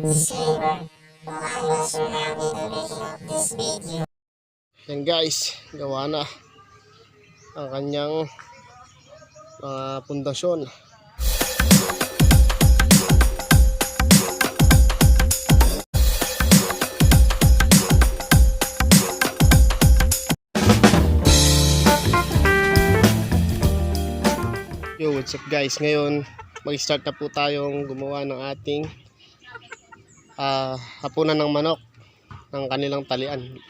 subscriber kung ayaw surround the duration of this video. Yan guys, gawa na ang kanyang mga pundasyon. Yo, what's up guys? Ngayon mag-start na po tayong gumawa ng ating hapunan ng manok ng kanilang talian.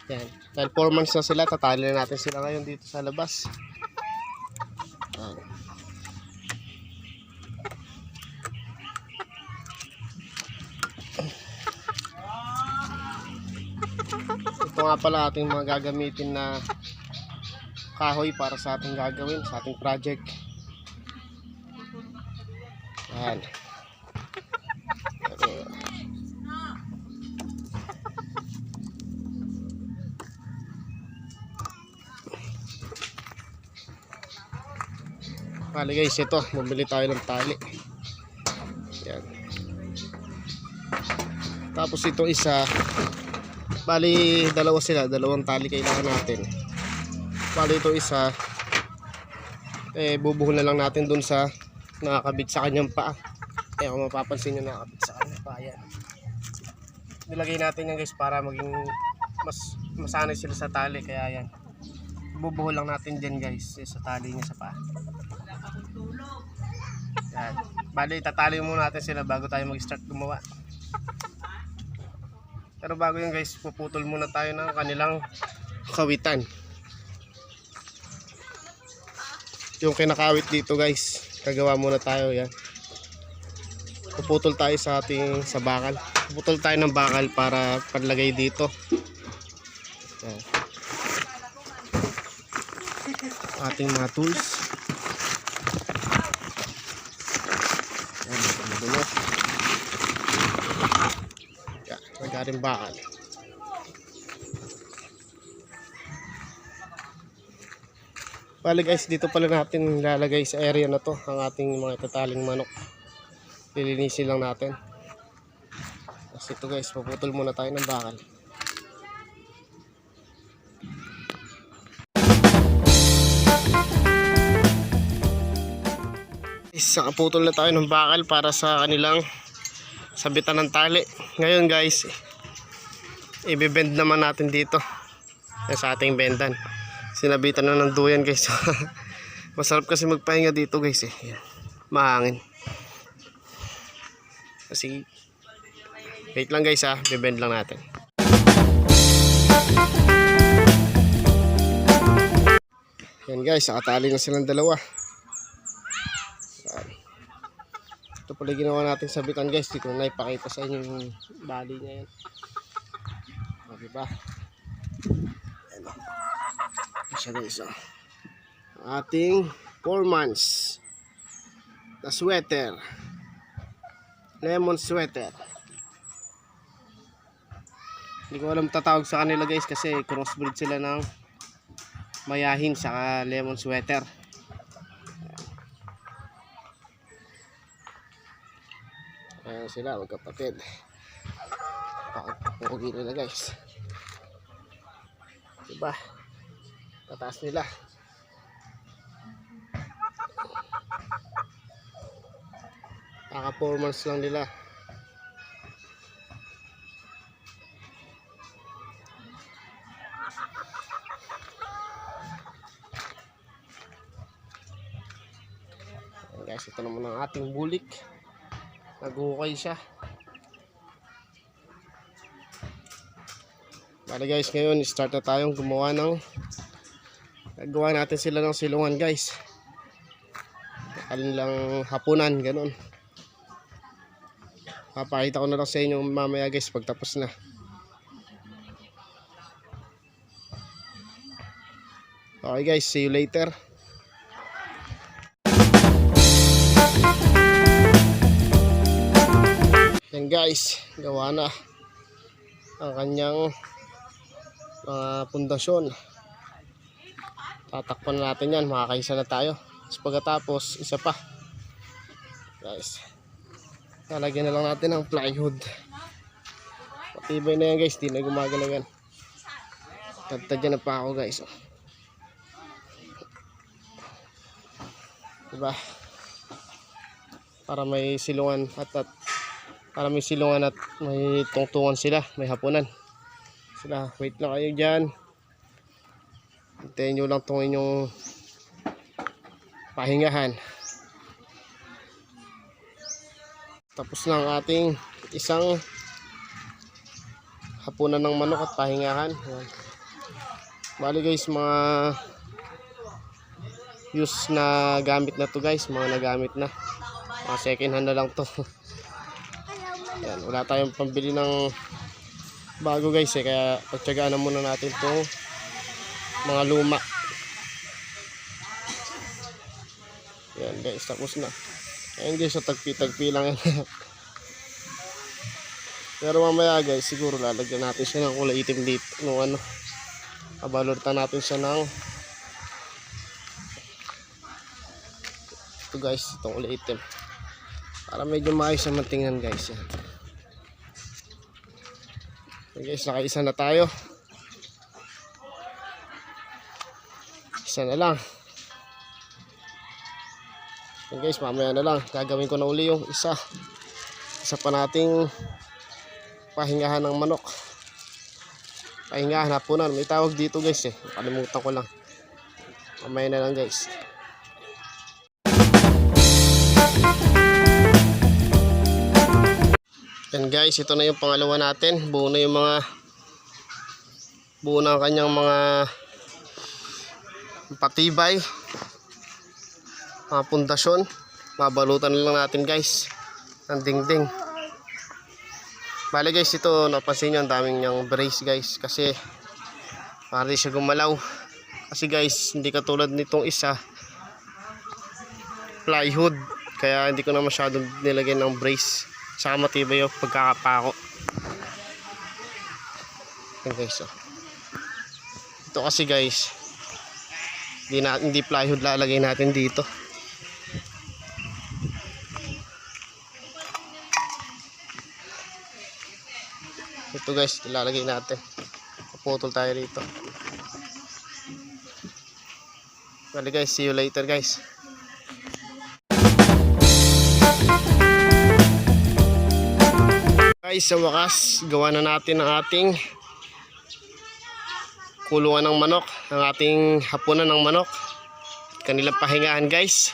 Yan. Dahil 4 months na sila, tatali na natin sila ngayon dito sa labas. Yan. Ito nga pala ating mga gagamitin na kahoy para sa ating gagawin, sa ating project. Yan. Bali guys, ito, bumili tayo ng tali. Yan. Tapos ito isa, bali dalawa sila, dalawang tali kailangan natin. Bali ito isa, bubuhol na lang natin dun sa nakakabit sa kanyang paa. Kaya kung mapapansin nyo, nakakabit sa kanyang paa. Yan. Nilagay natin yan guys para maging masanay sila sa tali. Kaya yan, bubuhol lang natin dyan guys sa tali niya sa paa. Yan. Bali tatali muna natin sila bago tayo mag-start gumawa. Pero bago yun guys, puputol muna tayo ng kanilang kawitan. Yung kinakawit dito guys, kagawa muna tayo. Yan. Puputol tayo sa bakal. Puputol tayo ng bakal para panlagay dito. Yan. Ating mga tools. Yan, magulo. Yan, nagaring bakal. Bali guys, dito pala natin lalagay sa area na to ang ating mga tataling manok. Lilinisin lang natin. Kasi ito guys, puputol muna tayo ng bakal. Putol na tayo ng bakal para sa kanilang sabitan ng tali. Ngayon guys, i-bend naman natin dito sa ating bendan. Sinabitan na ng duyan guys. Masarap kasi magpahinga dito guys eh. Yan. Mahangin. Kasi wait lang guys ha, bibend lang natin. Yan guys, nakatali na silang dalawa. Ito pala ginawa natin sabitan guys. Dito na ipakita sa inyo yung bali niya yan. O, diba? Ayan o. Siya guys o. Ating 4 months na sweater. Lemon sweater. Hindi ko alam tatawag sa kanila guys kasi crossbreed sila ng mayahin saka lemon sweater. Ayan sila, magkapatid. Pakapagpugi nila guys. Diba? Tataas nila. Naka-4 months lang nila. Ayan guys, ito naman ang ating bulik. Naghukay siya. Bali guys, ngayon start na tayong gumawa ng gagawa natin sila ng silungan guys. Alin lang hapunan, ganun. Papakita ko na lang sa inyo mamaya guys pagtapos na. Okay guys, see you later. Yan guys, gawa na ang kanyang pundasyon. Tatakpan na natin yan, makakaisa na tayo. Tapos pagkatapos, isa pa guys. Lalagyan na lang natin ng plywood. Matibay na yan guys, di na gumagalaw yan. Tagtadyan na pa ako guys. Diba? Para may silungan at para may silungan at may tungtungan sila, may hapunan sila. Wait lang kayo dyan. Hintayin nyo lang itong inyong pahingahan. Tapos na ang ating isang hapunan ng manok at pahingahan. Ayan. Bali guys, mga use na gamit na to guys, mga nagamit na, mga second hand na lang to. Ayan, wala tayong pambili ng bago guys kaya pagtsagaan na muna natin itong mga luma. Ayan guys, tapos na. Ayan guys, so tagpi-tagpi lang yan. Pero mamaya guys, siguro lalagyan natin siya ng kulay itim dito nung ano, abalortan natin siya ng ito guys, itong kulay itim para medyo maayos naman tingnan guys. Yan. Okay guys, nakaisa na tayo. Isa na lang. Okay guys, mamaya na lang gagawin ko na uli yung isa pa nating pahingahan ng manok. Pahingahan, hapunan, may tawag dito guys nakalimutan ko lang. Mamaya na lang guys. Yan guys, ito na yung pangalawa natin. Buo na ang kanyang mga patibay, mga pundasyon. Mabalutan na lang natin guys ng dingding. Bale guys, ito napansin nyo ang daming niyang brace guys, kasi para di siya gumalaw. Kasi guys, hindi katulad nitong isa plywood, kaya hindi ko na masyadong nilagyan ng brace. Saka matibay yung pagkakapako. Yan guys, ito kasi guys, hindi plywood lalagay natin dito. Ito guys, ilalagay natin. Puputol tayo rito. Bali guys, see you later guys. Guys, sa wakas, gawa na natin ang ating kulungan ng manok, ang ating hapunan ng manok, kanilang pahingahan guys.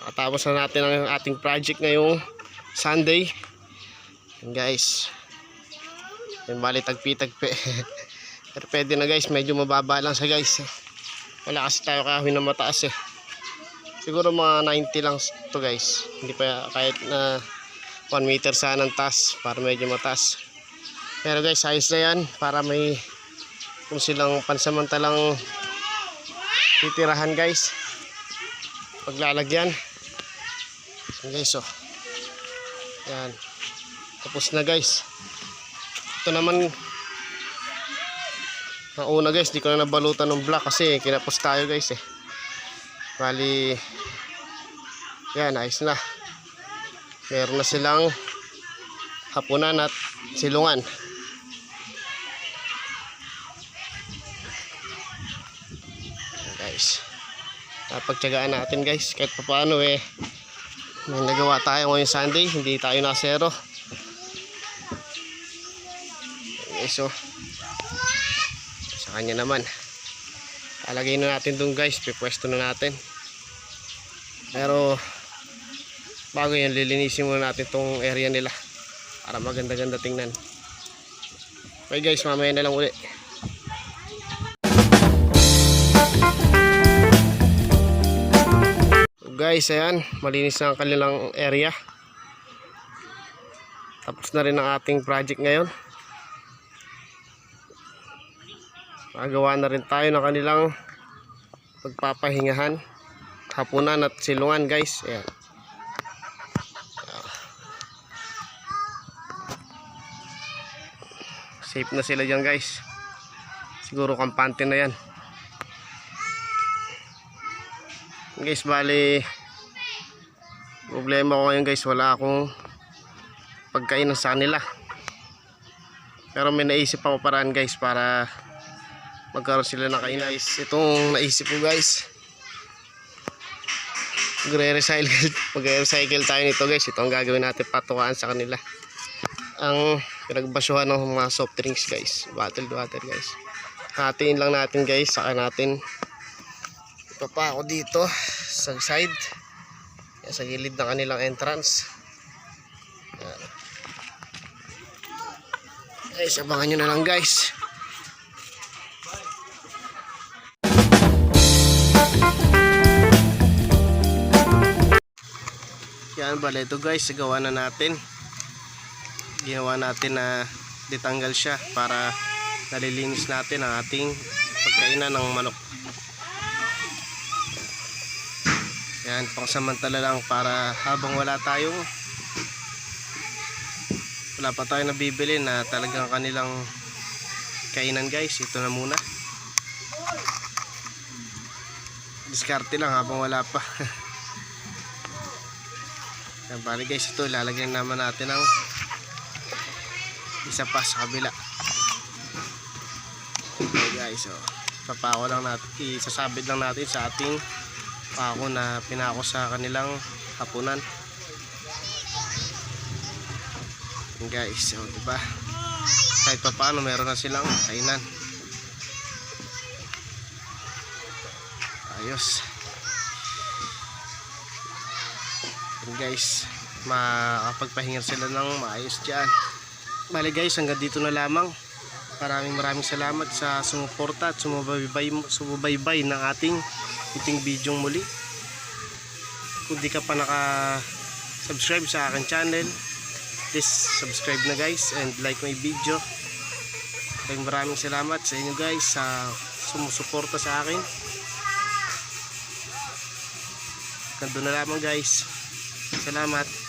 Matapos na natin ang ating project ngayong Sunday. And guys, yung bali tagpi-tagpi. Pero pwede na guys, medyo mababa lang siya guys. Wala kasi tayo kahoy na mataas siguro mga 90 lang to guys. Hindi pa kahit na 1 meter sana ng taas, para medyo mataas. Pero guys, ayos na yan, para may kung silang pansamantalang titirahan guys paglalagyan. Guys, yan, tapos na guys. Ito naman ang una guys, di ko na nabalutan ng black kasi kinapos tayo guys Bali yan, ayos na. Meron na silang hapunan at silungan. Guys, napagtyagaan natin guys, kahit paano may nagawa tayo ngayong Sunday, hindi tayo nasero. Okay, so sa kanya naman alagay na natin dun guys, pipwesto na natin. Pero bago yan, lilinisin muna natin tong area nila para maganda-ganda tingnan. Okay guys, mamaya na lang uli. So guys, ayan, malinis na ang kanilang area. Tapos na rin ang ating project ngayon. Magawa na rin tayo ng kanilang pagpapahingahan, hapunan at silungan guys. Ayan. Safe na sila dyan guys. Siguro kampante na yan. Guys, bali problema ko ngayon guys, wala akong pagkainan sa kanila. Pero may naisip ako paraan guys para magkaroon sila ng kainan. Guys, itong naisip ko guys, magre-recycle tayo nito guys. Ito ang gagawin natin, patukaan sa kanila. Ang pinagbasyuhan ng mga soft drinks guys, bottled water guys. Hatiin lang natin guys, saka natin ipapako dito sa side, sa gilid ng kanilang entrance. Guys, abangan nyo na lang guys. Yan bala ito guys, gawa na natin. Ginawa natin na ditanggal siya para nalilinis natin ang ating pagkainan ng manok. Yan, pangsamantala lang para habang wala pa tayong nabibili na talagang kanilang kainan guys. Ito na muna, diskarte lang habang wala pa. Yan, bali guys, ito lalagyan naman natin ng isa pa sa kabila. Okay guys, papako lang natin, isasabit lang natin sa ating pako na pinako sa kanilang hapunan. And guys, diba, kahit pa paano meron na silang kainan. Ayos. And guys, makapagpahinga sila ng maayos dyan. Bali guys, hanggang dito na lamang. Maraming salamat sa sumuporta at sumubaybay ng ating video muli. Kung di ka pa naka-subscribe sa akin channel, please subscribe na guys and like my video. Maraming salamat sa inyo guys sa sumusuporta sa akin. Hanggang doon na lamang guys. Salamat.